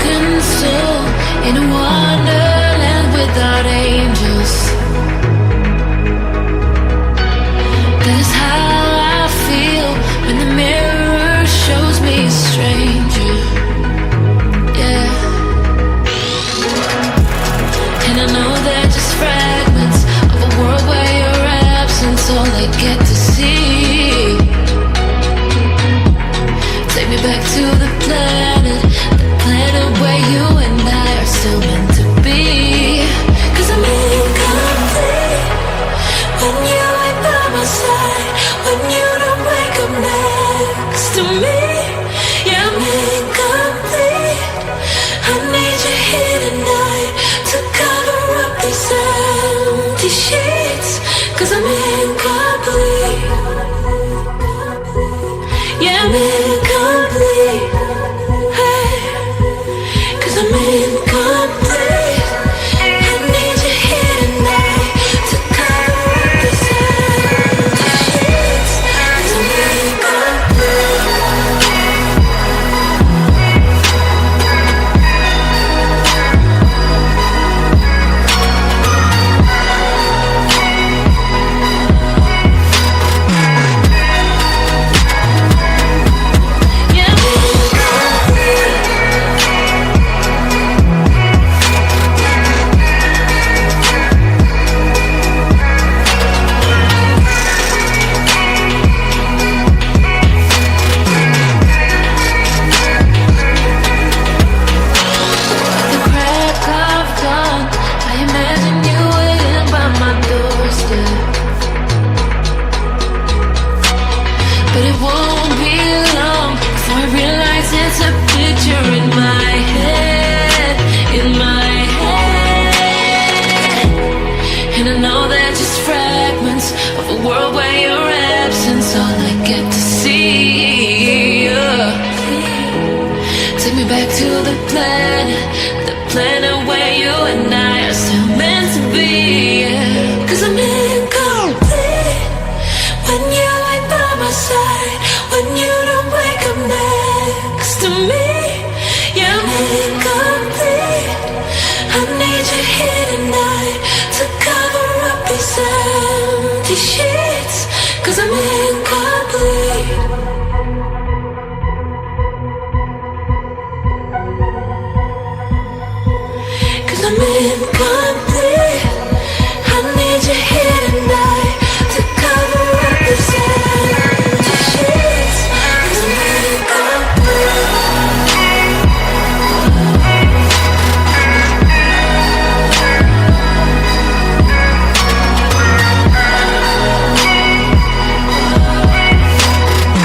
broken soul in a wonderland without angels. That is how I feel when the mirror shows me a stranger. Yeah. And I know they're just fragments of a world where your absence all I get to see. Take me back to the planet where you and I are still meant to be. 'Cause I'm incomplete when you ain't by my side, when you don't wake up next to me. Yeah, I'm incomplete. I need you here tonight to cover up these empty sheets. 'Cause I'm incomplete. Yeah, I'm incomplete. Hey, 'cause I'm incomplete. I need you here tonight to cover up these empty sheets. 'Cause I'm incomplete. But it won't be long before I realize it's a picture in my head, in my head. And I know they're just fragments of a world where your absence all I get to see. Yeah. Take me back to the planet where you and I are still meant to be. Yeah. 'Cause I'm incomplete when you ain't by my side, when you don't wake up next to me. Yeah, I'm incomplete. I need you here tonight to cover up these empty sheets. 'Cause I'm incomplete. 'Cause I'm incomplete.